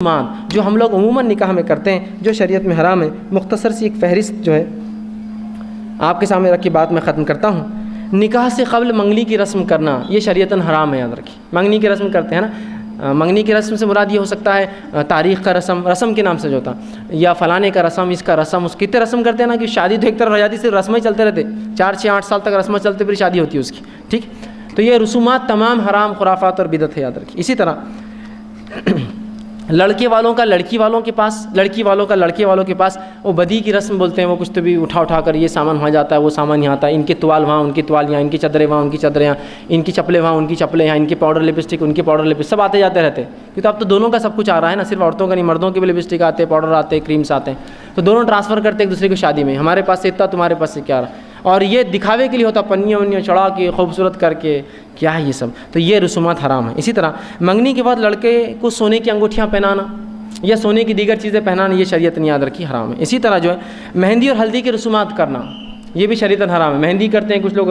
جو ہم لوگ عموماً نکاح میں کرتے ہیں جو شریعت میں حرام ہے، مختصر سی ایک فہرست جو ہے آپ کے سامنے رکھ کے بات میں ختم کرتا ہوں۔ نکاح سے قبل منگنی کی رسم کرنا یہ شریعتاً حرام ہے، یاد رکھیے۔ منگنی کی رسم کرتے ہیں نا، منگنی کی رسم سے مراد یہ ہو سکتا ہے تاریخ کا رسم کے نام سے جو ہوتا، یا فلانے کا رسم، اس کا رسم، اس کتنے رسم کرتے ہیں نا کہ شادی تو ایک طرف رہ جاتی، صرف رسمیں چلتے رہتے، 4-6-8 سال تک رسمیں چلتے پھر شادی ہوتی ہے اس کی، ٹھیک۔ تو یہ رسومات تمام حرام، خرافات اور بدعت ہے، یاد رکھیے۔ اسی طرح لڑکے والوں کا لڑکی والوں کے پاس، لڑکی والوں کا لڑکے والوں کے پاس وہ بدی کی رسم بولتے ہیں، وہ کچھ تو بھی اٹھا کر یہ سامان وہاں جاتا ہے، وہ سامان یہاں آتا ہے، ان کے توال وہاں، ان کی توال یہاں، ان کی چادریں وہاں، ان کی چادریں یہاں، ان کی چپلیں وہاں، ان کی چپلیں یہاں، ان کے پاؤڈر لپسٹک، ان کے پاؤڈر لپسٹک، سب آتے جاتے رہتے ہیں، کیونکہ اب تو دونوں کا سب کچھ آ رہا ہے نا، صرف عورتوں کا نہیں، مردوں کے بھی لپسٹک آتے ہیں، پاؤڈر آتے ہیں، کریمس آتے ہیں، تو دونوں ٹرانسفر کرتے ایک دوسرے کو شادی میں، ہمارے پاس سے اتنا، تمہارے پاس سے کیا رہا، اور یہ دکھاوے کے لیے ہوتا، پنیاں ونیاں چڑھا کے خوبصورت کر کے، کیا ہے یہ سب، تو یہ رسومات حرام ہیں۔ اسی طرح منگنی کے بعد لڑکے کو سونے کی انگوٹھیاں پہنانا یا سونے کی دیگر چیزیں پہنانا، یہ شریعت نے یاد رکھی حرام ہے۔ اسی طرح جو ہے مہندی اور ہلدی کی رسومات کرنا، یہ بھی شریعتاً حرام ہے۔ مہندی کرتے ہیں کچھ لوگ،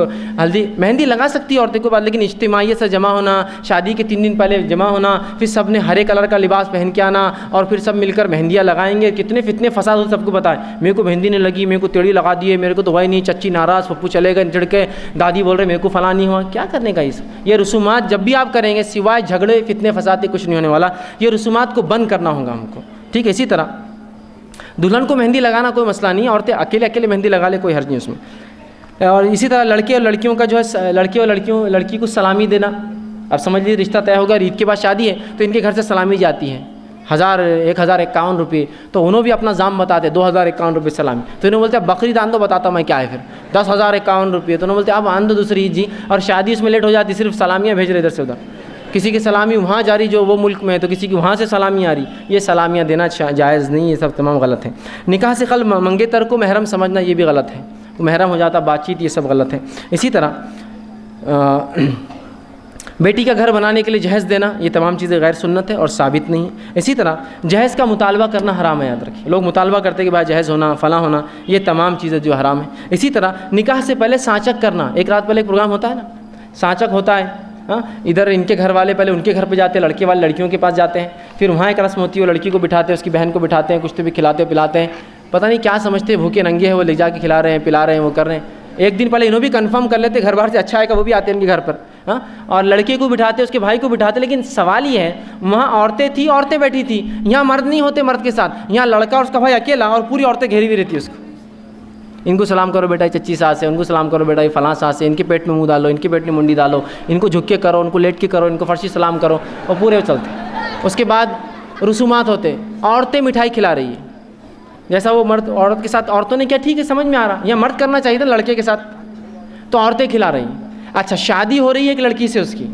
مہندی لگا سکتی ہے عورتیں کو بعد، لیکن اجتماعیت سے جمع ہونا، شادی کے 3 دن پہلے جمع ہونا، پھر سب نے ہرے کلر کا لباس پہن کے آنا اور پھر سب مل کر مہندیاں لگائیں گے، کتنے فتنے فساد ہو، سب کو پتہ ہے، میرے کو مہندی نہیں لگی، میرے کو تیڑی لگا دیے، میرے کو تو وہی نہیں، چچی ناراض، پھپھو چلے گئے چڑھ کے، دادی بول رہے میرے کو فلاں نہیں ہوا، کیا کرنے کا یہ رسومات جب بھی آپ کریں گے سوائے جھگڑے فتنے فساد کے کچھ نہیں ہونے والا، یہ رسومات کو بند کرنا ہوگا ہم کو، ٹھیک ہے۔ اسی طرح دلہن کو مہندی لگانا کوئی مسئلہ نہیں ہے، عورتیں اکیلے مہندی لگا لے، کوئی حرج نہیں اس میں۔ اور اسی طرح لڑکے اور لڑکیوں کا جو ہے، لڑکی کو سلامی دینا، اب سمجھ لیجیے رشتہ طے ہوگا، عید کے بعد شادی ہے تو ان کے گھر سے سلامی جاتی ہے، 1051 روپے، تو انہوں بھی اپنا دام بتاتے 2051 روپے سلامی، تو انہوں بولتے بقرعید آن دو، بتاتا میں کیا ہے پھر 10,051 روپے، تو انہوں بولتے اب آن دو دوسری عید جی، اور شادی اس میں لیٹ ہو جاتی، صرف سلامیاں بھیج رہے ادھر سے ادھر، کسی کی سلامی وہاں جاری جو وہ ملک میں ہے، تو کسی کی وہاں سے سلامی آ رہی، یہ سلامیاں دینا جائز نہیں، یہ سب تمام غلط ہیں۔ نکاح سے قبل منگیتر کو محرم سمجھنا یہ بھی غلط ہے، وہ محرم ہو جاتا، بات چیت، یہ سب غلط ہے۔ اسی طرح بیٹی کا گھر بنانے کے لیے جہیز دینا، یہ تمام چیزیں غیر سنت ہے اور ثابت نہیں ہے۔ اسی طرح جہیز کا مطالبہ کرنا حرام ہے، یاد رکھیں، لوگ مطالبہ کرتے کہ بھائی جہیز ہونا، فلاں ہونا، یہ تمام چیزیں جو حرام ہیں۔ اسی طرح نکاح سے پہلے سانچک کرنا، ایک رات پہلے ایک پروگرام ہوتا ہے نا، سانچک ہوتا ہے، ہاں، ادھر ان کے گھر والے پہلے ان کے گھر پہ جاتے ہیں، لڑکے والے لڑکیوں کے پاس جاتے ہیں، پھر وہاں ایک رسم ہوتی ہے، وہ لڑکی کو بٹھاتے ہیں، اس کی بہن کو بٹھاتے ہیں، کچھ تو بھی کھلاتے پلاتے ہیں، پتہ نہیں کیا سمجھتے ہیں، بھوکے ننگے ہیں، وہ لے جا کے کھلا رہے ہیں، پلا رہے ہیں، وہ کر رہے ہیں، ایک دن پہلے انہوں بھی کنفرم کر لیتے گھر باہر سے اچھا ہے کہ وہ بھی آتے ہیں ان کے گھر پر، ہاں، اور لڑکے کو بٹھاتے، اس کے بھائی کو بٹھاتے، لیکن سوال یہ ہے وہاں عورتیں تھیں، عورتیں بیٹھی تھیں، یہاں مرد نہیں ہوتے مرد کے ساتھ، یہاں لڑکا اور اس کا بھائی اکیلا، اور پوری عورتیں گھیری ہوئی رہتی ہے اس کو، ان کو سلام کرو بیٹا چچی ساس ہے، ان کو سلام کرو بیٹا فلاں ساس ہے، ان کے پیٹ میں منہ ڈالو، ان کے پیٹ میں منڈی ڈالو، ان کو جھک کے کرو، ان کو لیٹ کے کرو، ان کو فرشی سلام کرو، اور پورے چلتے۔ اس کے بعد رسومات ہوتے، عورتیں مٹھائی کھلا رہی ہے، جیسا وہ مرد عورت کے ساتھ، عورتوں نے کیا ٹھیک ہے سمجھ میں آ رہا، یا مرد کرنا چاہیے تھا لڑکے کے ساتھ، تو عورتیں کھلا رہی ہیں۔ اچھا شادی ہو رہی ہے ایک لڑکی سے، اس کی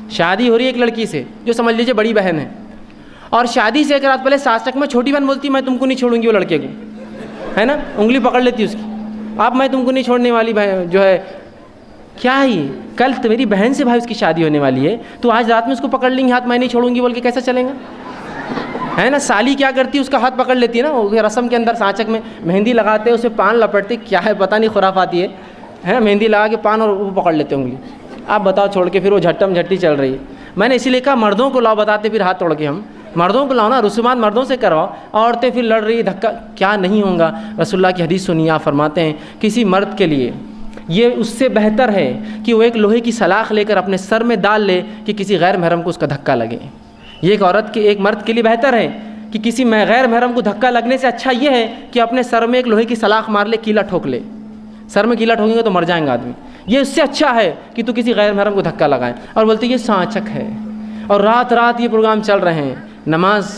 شادی ہو رہی ہے ایک لڑکی سے جو سمجھ لیجیے بڑی بہن ہے، اور شادی سے ایک رات پہلے سانچک میں چھوٹی بہن بولتی میں تم کو نہیں چھوڑوں گی، وہ لڑکے کو ہے نا، انگلی پکڑ لیتی اس کی، اب میں تم کو نہیں چھوڑنے والی بہن جو ہے، کیا ہی کل تو میری بہن سے بھائی اس کی شادی ہونے والی ہے، تو آج رات میں اس کو پکڑ لیں گے ہاتھ، میں نہیں چھوڑوں گی بول کے کیسا چلیں گا، ہے نا۔ سالی کیا کرتی ہے، اس کا ہاتھ پکڑ لیتی ہے نا، وہ رسم کے اندر سانچک میں مہندی لگاتے ہیں، اسے پان لپٹتے، کیا ہے پتہ نہیں خرافاتی ہے نا، مہندی لگا کے پان اور وہ پکڑ لیتے انگلی، آپ بتاؤ چھوڑ کے، پھر وہ جھٹم جھٹی چل رہی ہے۔ میں نے اسی لیے کہا مردوں کو لاؤ، بتاتے پھر ہاتھ توڑ کے، ہم مردوں کو لاؤ نا، رسومات مردوں سے کرواؤ، عورتیں پھر لڑ رہی دھکا، کیا نہیں ہوگا۔ رسول اللہ کی حدیث سنیے، آپ فرماتے ہیں کسی مرد کے لیے یہ اس سے بہتر ہے کہ وہ ایک لوہے کی سلاخ لے کر اپنے سر میں ڈال لے کہ کسی غیر محرم کو اس کا دھکا لگے، یہ ایک عورت کے ایک مرد کے لیے بہتر ہے کہ کسی غیر محرم کو دھکا لگنے سے اچھا یہ ہے کہ اپنے سر میں ایک لوہے کی سلاخ مار لے، کیلا ٹھوک لے، سر میں کیلا ٹھوکیں گے تو مر جائیں گے آدمی، یہ اس سے اچھا ہے کہ تو کسی غیر محرم کو دھکا لگائیں۔ اور بولتے یہ سانچک ہے، اور رات رات یہ پروگرام چل رہے ہیں، نماز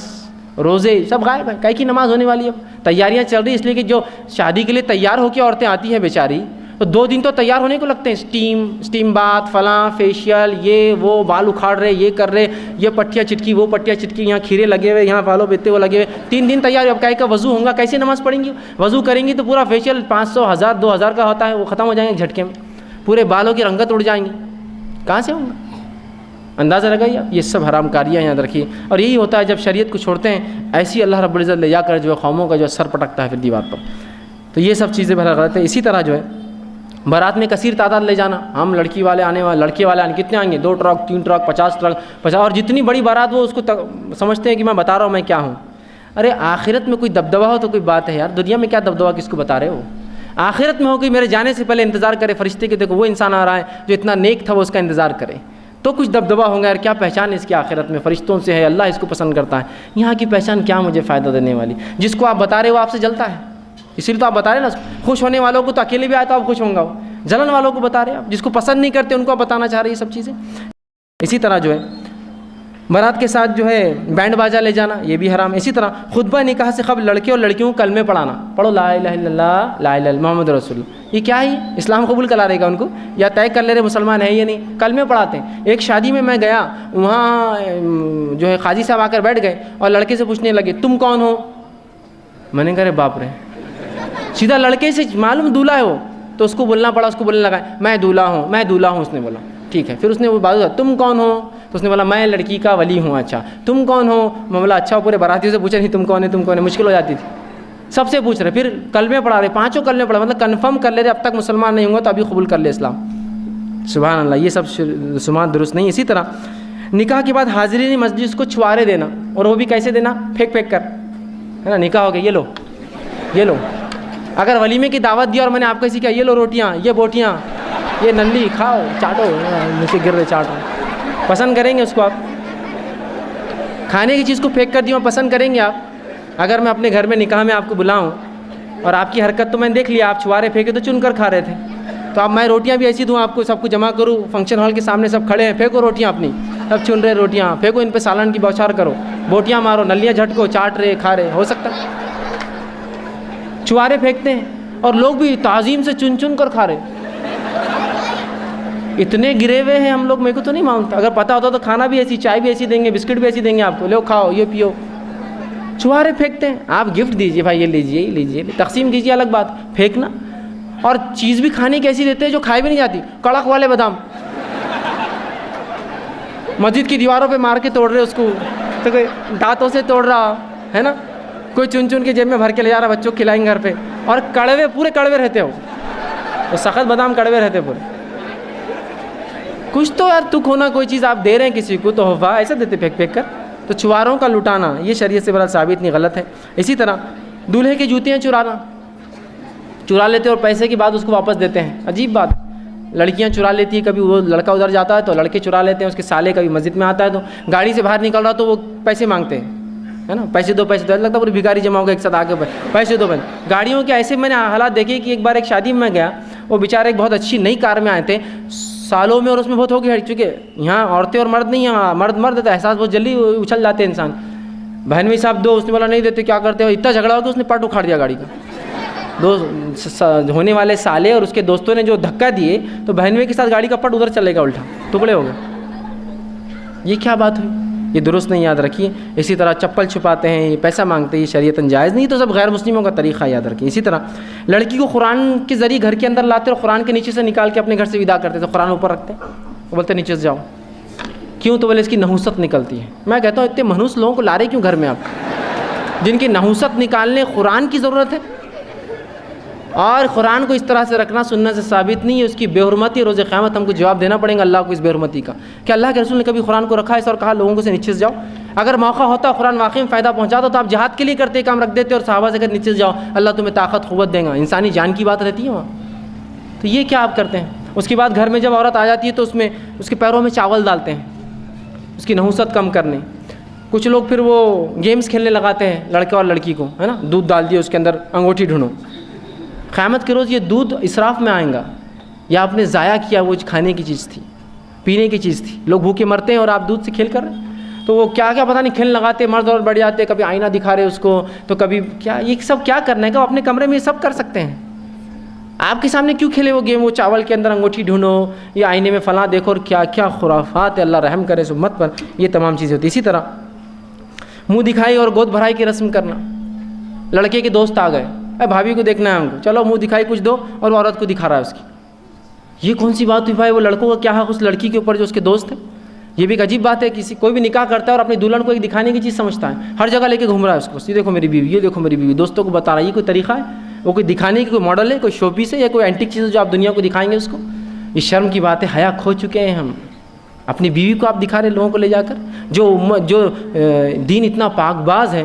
روزے سب غائب ہیں، کئی کی نماز ہونے والی ہے، تیاریاں چل رہی، اس لیے کہ جو شادی کے لیے تیار ہو کے عورتیں آتی ہیں بیچاری، تو 2 دن تو تیار ہونے کو لگتے ہیں، اسٹیم بات، فلاں فیشیل، یہ وہ، بال اکھاڑ رہے، یہ کر رہے، یہ پٹیاں چٹکی، وہ پٹیاں چٹکی، یہاں کھیرے لگے ہوئے، یہاں بالوں بیتے وہ لگے ہوئے، 3 دن تیار، اب کا وضو ہوگا، کیسے نماز پڑھیں گی، وضو کریں گی تو پورا فیشیل 500 1000 2000 کا ہوتا ہے، وہ ختم ہو جائیں گے جھٹکے میں، پورے بالوں کی رنگت اڑ جائیں گی، کہاں سے ہوگا، اندازہ لگائیے، یہ سب حرام کاریاں یاد رکھیے۔ اور یہی ہوتا ہے جب شریعت کو چھوڑتے ہیں، ایسی اللہ رب العزت لے جا کر جو ہے قوموں کا جو سر پٹکتا ہے پھر دیوار پر، تو یہ سب چیزیں بہت غلط ہے۔ اسی طرح جو ہے بارات میں کثیر تعداد لے جانا، ہم لڑکی والے آنے والے، لڑکے والے آنے، کتنے آئیں گے؟ 2 ٹرک 3 ٹرک 50 ٹرک 50، اور جتنی بڑی بارات وہ اس کو سمجھتے ہیں کہ میں بتا رہا ہوں میں کیا ہوں۔ ارے آخرت میں کوئی دبدبہ ہو تو کوئی بات ہے یار، دنیا میں کیا دبدبہ کس کو بتا رہے ہو؟ آخرت میں ہو کہ میرے جانے سے پہلے انتظار کرے فرشتے کہ دیکھو وہ انسان آ رہا ہے جو اتنا نیک تھا، وہ اس کا انتظار کرے، تو کچھ دبدبہ ہوگا یار، کیا پہچان اس کی آخرت میں، فرشتوں سے ہے، اللہ اس کو پسند کرتا ہے۔ یہاں کی پہچان کیا مجھے فائدہ دینے والی؟ جس کو آپ بتا رہے وہ آپ سے جلتا ہے، اسی لیے تو آپ بتا رہے نا، خوش ہونے والوں کو تو اکیلے بھی آئے تو آپ خوش ہوں گا، جلن والوں کو بتا رہے ہیں آپ، جس کو پسند نہیں کرتے ان کو آپ بتانا چاہ رہے ہیں یہ سب چیزیں۔ اسی طرح جو ہے بارات کے ساتھ جو ہے بینڈ باجا لے جانا یہ بھی حرام ہے۔ اسی طرح خطبہ نکاح سے قبل لڑکے اور لڑکیوں کو کلمے پڑھانا، پڑھو لا الہ الا اللہ لا الہ الا محمد رسول اللہ، یہ کیا ہے؟ اسلام قبول کرا رہے گا ان کو یا طے کر لے رہے مسلمان ہیں یا نہیں؟ کلمے پڑھاتے ہیں۔ ایک شادی میں گیا، وہاں جو ہے قاضی صاحب آ کر بیٹھ گئے اور لڑکے سے پوچھنے لگے تم کون ہو؟ میں نے کہا رے باپ رے، سیدھا لڑکے سے معلوم دولہا ہے وہ، تو اس کو بولنا پڑا، اس کو بولنے لگا میں دولہا ہوں میں دولہا ہوں، اس نے بولا ٹھیک ہے۔ پھر اس نے وہ بات تم کون ہو؟ تو اس نے بولا میں لڑکی کا ولی ہوں۔ اچھا تم کون ہو؟ میں بولا اچھا، پورے باراتیوں سے پوچھا نہیں تم کون ہے تم کون ہے، مشکل ہو جاتی تھی، سب سے پوچھ رہے، پھر کلمے پڑھا رہے، 5 کلمے پڑھا، مطلب کنفرم کر لے رہے اب تک مسلمان نہیں ہوں گا تو ابھی قبول کر لے اسلام۔ سبحان اللہ، یہ سب رسومات درست نہیں۔ اسی طرح نکاح کے بعد حاضرین مجلس کو چھوارے دینا، اور وہ بھی کیسے دینا؟ پھینک پھینک کر، ہے نا، نکاح ہو گیا یہ لو یہ لو، اگر ولیمے کی دعوت دی اور میں نے آپ کو ایسی کہا یہ لو روٹیاں یہ بوٹیاں یہ نلی کھاؤ چاٹو، نیچے گر رہے چاٹو، پسند کریں گے اس کو؟ آپ کھانے کی چیز کو پھینک کر دوں پسند کریں گے آپ؟ اگر میں اپنے گھر میں نکاح میں آپ کو بلاؤں اور آپ کی حرکت تو میں نے دیکھ لیا، آپ چھوارے پھینکے تو چن کر کھا رہے تھے، تو اب میں روٹیاں بھی ایسی دوں آپ کو، سب کو جمع کروں فنکشن ہال کے سامنے، سب کھڑے ہیں، پھینکو روٹیاں اپنی، سب چن رہے روٹیاں، پھینکو ان پہ سالن کی بوچھار کرو، بوٹیاں مارو، نلیاں جھٹکو، چاٹ رہے کھا رہے، ہو سکتا ہے؟ چھوارے پھینکتے ہیں اور لوگ بھی تعظیم سے چن چن کر کھا رہے، اتنے گرے ہوئے ہیں ہم لوگ، میرے کو تو نہیں مانگتا، اگر پتہ ہوتا تو کھانا بھی ایسی، چائے بھی ایسی دیں گے، بسکٹ بھی ایسی دیں گے آپ کو، لو کھاؤ یہ پیو۔ چھوارے پھینکتے ہیں، آپ گفٹ دیجئے بھائی، یہ لیجئے یہ لیجئے، تقسیم کیجئے الگ بات، پھینکنا۔ اور چیز بھی کھانے کی ایسی دیتے ہیں جو کھائی بھی نہیں جاتی، کڑک والے بادام مسجد کی دیواروں پہ مار کے توڑ رہے اس کو، تو کوئی دانتوں سے توڑ رہا ہے نا، کوئی چن چن کے جیب میں بھر کے لے جا رہا، بچوں کو کھلائیں گھر پہ، اور کڑوے پورے کڑوے رہتے ہو، وہ سخت بادام کڑوے رہتے پورے۔ کچھ تو یار تک ہونا، کوئی چیز آپ دے رہے ہیں کسی کو تو تحفہ ایسا دیتے پھینک پھینک کر، تو چھواروں کا لٹانا یہ شریعت سے بہرحال ثابت نہیں، غلط ہے۔ اسی طرح دولہے کی جوتیاں چرا لیتے اور پیسے کے بعد اس کو واپس دیتے ہیں، عجیب بات، لڑکیاں چرا لیتی ہیں، کبھی وہ لڑکا ادھر جاتا ہے تو لڑکے چرا لیتے ہیں، اس کے سالے کبھی مسجد میں آتا ہے تو گاڑی سے باہر نکل رہا تو وہ پیسے مانگتے ہیں، ہے نا، پیسے دو پیسے دو، لگتا ہے پوری بھکاری جمع ہو گیا ایک ساتھ آگے، پیسے دو گاڑیوں کے ایسے میں نے حالات دیکھے کہ ایک بار ایک شادی میں گیا، وہ بیچارے ایک بہت اچھی نئی کار میں آئے تھے سالوں میں، اور اس میں بہت ہو گئی، چونکہ یہاں عورتیں اور مرد نہیں ہیں، مرد تو احساس بہت جلدی اچھل جاتے ہیں انسان، بہن بھی صاحب دو، اس نے بولا نہیں دیتے، کیا کرتے ہو، اتنا جھگڑا ہو کہ اس نے پٹ اکھاڑ دیا گاڑی کا، دو ہونے والے سالے اور اس کے دوستوں نے جو دھکا دیے تو بہنوئی کے ساتھ گاڑی کا پٹ ادھر چلے گا، الٹا ٹکڑے ہو گئے، یہ کیا بات ہوئی، یہ درست نہیں، یاد رکھیے۔ اسی طرح چپل چھپاتے ہیں، یہ پیسہ مانگتے ہیں، یہ شریعتاً جائز نہیں، تو سب غیر مسلموں کا طریقہ یاد رکھیے۔ اسی طرح لڑکی کو قرآن کے ذریعے گھر کے اندر لاتے اور قرآن کے نیچے سے نکال کے اپنے گھر سے ودا کرتے، تو قرآن اوپر رکھتے وہ بولتے نیچے سے جاؤ، کیوں؟ تو بولے اس کی نحوست نکلتی ہے۔ میں کہتا ہوں اتنے منحوس لوگوں کو لا رہے کیوں گھر میں آپ، جن کی نحوست نکالنے قرآن کی ضرورت ہے، اور قرآن کو اس طرح سے رکھنا سنت سے ثابت نہیں ہے، اس کی بے حرمتی روز قیامت ہم کو جواب دینا پڑے گا اللہ کو اس بے حرمتی کا، کہ اللہ کے رسول نے کبھی قرآن کو رکھا ہے اور کہا لوگوں کو سے نیچے سے جاؤ؟ اگر موقع ہوتا قرآن واقعی میں فائدہ پہنچاتا تو آپ جہاد کے لیے کرتے کام رکھ دیتے اور صحابہ سے کہتے نیچے سے جاؤ اللہ تمہیں طاقت قوت دے گا، انسانی جان کی بات رہتی ہے وہاں، تو یہ کیا آپ کرتے ہیں؟ اس کے بعد گھر میں جب عورت آ جاتی ہے تو اس میں اس کے پیروں میں چاول ڈالتے ہیں اس کی نحوست کم کرنے، کچھ لوگ پھر وہ گیمز کھیلنے لگاتے ہیں لڑکے اور لڑکی کو، ہے نا، دودھ ڈال دیا اس کے اندر انگوٹھی ڈھونڈو، قیامت کے روز یہ دودھ اسراف میں آئیں گا، یا آپ نے ضائع کیا، وہ کھانے کی چیز تھی، پینے کی چیز تھی، لوگ بھوکے مرتے ہیں اور آپ دودھ سے کھیل کر رہے ہیں، تو وہ کیا کیا پتہ نہیں کھیل لگاتے، مرد اور بڑھ جاتے، کبھی آئینہ دکھا رہے اس کو، تو کبھی کیا، یہ سب کیا کرنا ہے کہ وہ اپنے کمرے میں یہ سب کر سکتے ہیں، آپ کے سامنے کیوں کھیلے وہ گیم، وہ چاول کے اندر انگوٹھی ڈھونڈو یا آئینے میں فلاں دیکھو، اور کیا کیا خرافات ہے، اللہ رحم کرے اس امت پر، یہ تمام چیزیں ہوتی۔ اسی طرح منہ دکھائی اور گود بھرائی کی رسم کرنا، لڑکے کے دوست آ گئے، اے بھابھی کو دیکھنا ہے ہم کو، چلو منہ دکھائی کچھ دو، اور وہ عورت کو دکھا رہا ہے اس کی، یہ کون سی بات ہوئی بھائی؟ وہ لڑکوں کا کیا حق اس لڑکی کے اوپر جو اس کے دوست ہیں؟ یہ بھی ایک عجیب بات ہے، کوئی بھی نکاح کرتا ہے اور اپنی دلہن کو ایک دکھانے کی چیز سمجھتا ہے، ہر جگہ لے کے گھوم رہا ہے اس کو، یہ دیکھو میری بیوی، یہ دیکھو میری بیوی، دوستوں کو بتا رہا ہے، یہ کوئی طریقہ ہے؟ وہ کوئی دکھانے کی کوئی ماڈل ہے, کوئی شو پیس ہے, یا کوئی اینٹک چیز ہے جو آپ دنیا کو دکھائیں گے اس کو؟ یہ شرم کی بات ہے. حیا کھو چکے ہیں ہم. اپنی بیوی کو آپ دکھا رہے لوگوں کو لے جا کر, جو دین اتنا پاک باز ہے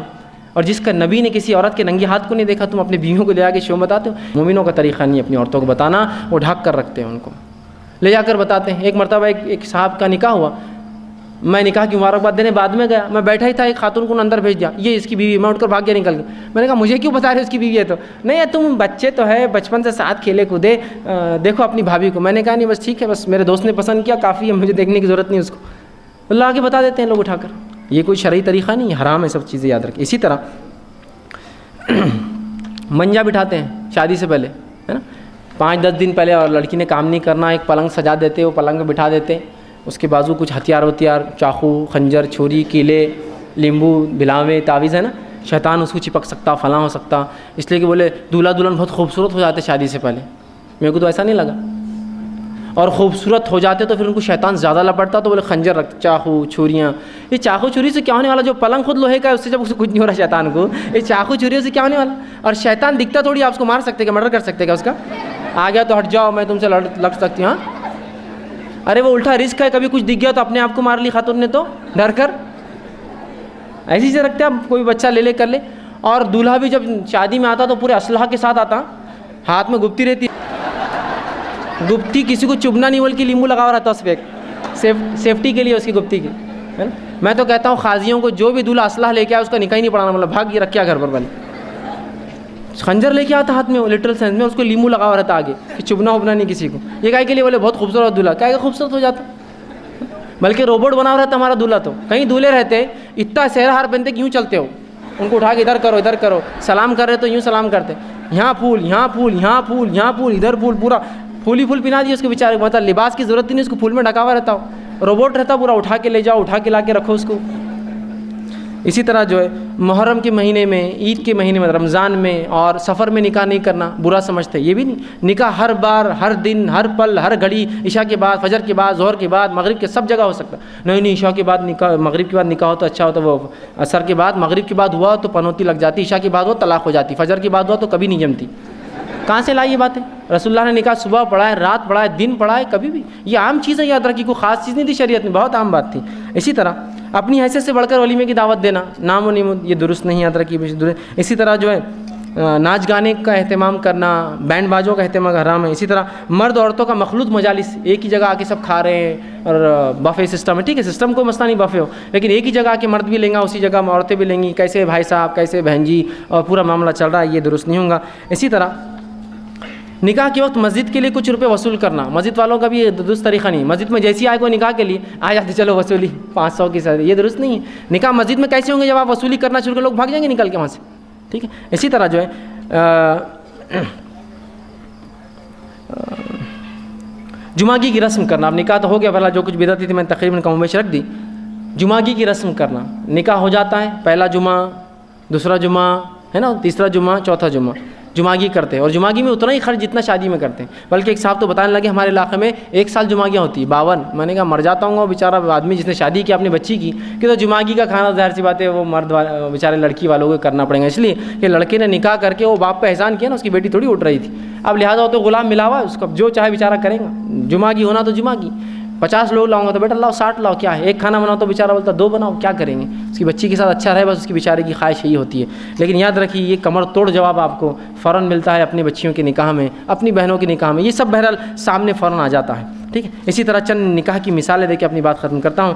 اور جس کا نبی نے کسی عورت کے ننگے ہاتھ کو نہیں دیکھا, تم اپنی بیویوں کو لے جا کے شو بتاتے ہو. مومنوں کا طریقہ نہیں اپنی عورتوں کو بتانا, وہ ڈھک کر رکھتے ہیں, ان کو لے جا کر بتاتے ہیں. ایک مرتبہ ایک صاحب کا نکاح ہوا, میں نکاح کی مبارکباد دینے بعد میں گیا, میں بیٹھا ہی تھا, ایک خاتون کو اندر بھیج دیا, یہ اس کی بیوی. میں اٹھ کر بھاگ گیا نکل کے. میں نے کہا مجھے کیوں بتا رہے اس کی بیوی ہے؟ تو نہیں, تم بچے تو ہے, بچپن سے ساتھ کھیلے کودے, دیکھو اپنی بھابھی کو. میں نے کہا نہیں بس ٹھیک ہے, بس میرے دوست نے پسند کیا, کافی ہے, مجھے دیکھنے کی ضرورت نہیں اس کو. اللہ آگے بتا دیتے ہیں لوگ اٹھا کر. یہ کوئی شرعی طریقہ نہیں, حرام ہے سب چیزیں, یاد رکھیں. اسی طرح منجا بٹھاتے ہیں شادی سے پہلے, ہے نا, 5-10 دن پہلے, اور لڑکی نے کام نہیں کرنا, ایک پلنگ سجا دیتے, وہ پلنگ پہ بٹھا دیتے, اس کے بازو کچھ ہتھیار, چاقو, خنجر, چھری, کیلے, لیمبو, بلاویں, تعویذ, ہے نا, شیطان اس کو چپک سکتا, فلاں ہو سکتا. اس لیے کہ بولے دولہا دلہن بہت خوبصورت ہو جاتے شادی سے پہلے. میرے کو تو ایسا نہیں لگا. اور خوبصورت ہو جاتے تو پھر ان کو شیطان زیادہ لپٹتا, تو بولے خنجر رکھتے, چاقو, چھریاں. یہ چاقو چھری سے کیا ہونے والا؟ جو پلنگ خود لوہے کا ہے, اس سے جب اسے کچھ نہیں ہو رہا شیطان کو, یہ چاقو چھریوں سے کیا ہونے والا؟ اور شیطان دکھتا تھوڑی, آپ اس کو مار سکتے کیا, مرڈر کر سکتے کیا اس کا؟ آ گیا تو ہٹ جاؤ, میں تم سے لڑ سکتی ہوں. ہاں, ارے وہ الٹا رسک ہے, کبھی کچھ دکھ گیا تو اپنے آپ کو مار لی خاتون نے تو ڈر کر. ایسی سے رکھتے آپ, کوئی بچہ لے کر لے. اور دولہا بھی جب شادی میں آتا تو پورے اسلحہ کے ساتھ آتا, ہاتھ میں گپتی رہتی, گپتی کسی کو چبھنا نہیں بول کے لیمبو لگا ہوا رہتا اس پہ, سیفٹی کے لیے اس کی گپتی کی, ہے نا. میں تو کہتا ہوں قاضیوں کو, جو بھی دولہا اسلحہ لے کے آئے اس کا نکاح نہیں پڑھانا, مطلب بھاگ یہ رکھیا گھر پر بنے. خنجر لے کے آتا ہاتھ میں, لٹرل سینس میں, اس کو لیمبو لگا ہوا رہتا آگے کہ چبھنا وبنا نہیں کسی کو. یہ کہے کے لیے بولے بہت خوبصورت دولہا, کیا خوبصورت ہو جاتا, بلکہ روبوٹ بنا ہوا رہتا ہمارا دولہا. تو کہیں دولہے رہتے اتنا سہرا ہار بنتے, کیوں چلتے ہو, ان کو اٹھا کے ادھر کرو, سلام کر رہے تو یوں سلام کرتے, یہاں پھول, یہاں پھول, یہاں پھول, یہاں پھول, ادھر پھول, پورا پھول ہی پھول پہنا دیے اس کے بیچارے کو. مطلب لباس کی ضرورت ہی نہیں, اس کو پھول میں ڈھکا ہوا رہتا ہو, روبوٹ رہتا پورا, اٹھا کے لے جاؤ, اٹھا کے لا کے رکھو اس کو. اسی طرح جو ہے محرم کے مہینے میں, عید کے مہینے میں, رمضان میں اور سفر میں نکاح نہیں کرنا برا سمجھتے. یہ بھی نہیں, نکاح ہر بار, ہر دن, ہر پل, ہر گھڑی, عشاء کے بعد, فجر کے بعد, ظہر کے بعد, مغرب کے, سب جگہ ہو سکتا. نہیں, عشاء کے بعد نکاح, مغرب کے بعد نکاح ہو تو اچھا ہوتا, وہ عصر کے بعد, مغرب کے بعد ہوا تو پنوتی لگ جاتی, عشاء کے بعد ہو طلاق ہو جاتی, فجر کے بعد ہوا تو کبھی نہیں جمتی. کہاں سے لائی یہ باتیں؟ رسول اللہ نے نکاح صبح پڑھا ہے, رات پڑھا ہے, دن پڑھا ہے, کبھی بھی. یہ عام چیزیں, یاد رکھیے, کوئی خاص چیز نہیں تھی شریعت میں, بہت عام بات تھی. اسی طرح اپنی حیثیت سے بڑھ کر ولیمے کی دعوت دینا, نام و نیمت, یہ درست نہیں, یاد رکھیے. اسی طرح جو ہے ناچ گانے کا اہتمام کرنا, بینڈ باجوں کا اہتمام حرام ہے. اسی طرح مرد عورتوں کا مخلوط مجالس, ایک ہی جگہ آ کے سب کھا رہے ہیں, اور بفے سسٹم ہے, ٹھیک ہے, سسٹم کو مسئلہ نہیں بفے ہو, لیکن ایک ہی جگہ آ کے مرد بھی لیں گا, اسی جگہ عورتیں بھی لیں گی, کیسے بھائی صاحب, کیسے بہن جی, اور پورا معاملہ چل رہا ہے, یہ درست نہیں ہوگا. اسی طرح نکاح کے وقت مسجد کے لیے کچھ روپے وصول کرنا, مسجد والوں کا بھی یہ درست طریقہ نہیں. مسجد میں جیسی آئے کوئی نکاح کے لیے آ جاتے, چلو وصولی 500 کی ساتھ, یہ درست نہیں ہے. نکاح مسجد میں کیسے ہوں گے جب آپ وصولی کرنا شروع کر, لوگ بھاگ جائیں گے نکل کے وہاں سے, ٹھیک ہے. اسی طرح جو ہے جمعگی کی رسم کرنا. اب نکاح تو ہو گیا, پہلا جو کچھ بدعت تھی میں تقریباً کم و بیش رکھ دی. جمعگی کی رسم کرنا, نکاح ہو جاتا ہے, پہلا جمعہ, دوسرا جمعہ, ہے نا, تیسرا جمعہ, چوتھا جمعہ, جمعگی کرتے ہیں. اور جمعگی میں اتنا ہی خرچ جتنا شادی میں کرتے ہیں. بلکہ ایک صاحب تو بتانے لگے ہمارے علاقے میں 1 سال جمعگیاں ہوتی ہے 52. میں نے کہا مر جاتا ہوں گا بیچارہ آدمی جس نے شادی کی اپنی بچی کی, کہ تو جمعگی کا کھانا ظاہر سی بات ہے وہ مرد بیچارے لڑکی والوں کو کرنا پڑے گا, اس لیے کہ لڑکے نے نکاح کر کے وہ باپ پہ احسان کیا نا, اس کی بیٹی تھوڑی اٹھ رہی تھی. اب لہٰذا وہ تو غلام ملا ہوا ہے, اس کا جو چاہے بیچارہ کرے گا. جمعگی ہونا تو جمعگی, 50 لوگ لاؤں گا تو بیٹا لاؤ 60 لاؤ, کیا ہے, ایک کھانا بناؤ تو بیچارہ بولتا 2 بناؤ, کیا کریں گے. اس کی بچی کے ساتھ اچھا رہے, بس اس کی بیچارے کی خواہش یہی ہوتی ہے. لیکن یاد رکھیے یہ کمر توڑ جواب آپ کو فوراً ملتا ہے اپنی بچیوں کے نکاح میں, اپنی بہنوں کے نکاح میں, یہ سب بہرحال سامنے فوراً آ جاتا ہے, ٹھیک ہے. اسی طرح چند نکاح کی مثالیں دے کے اپنی بات ختم کرتا ہوں.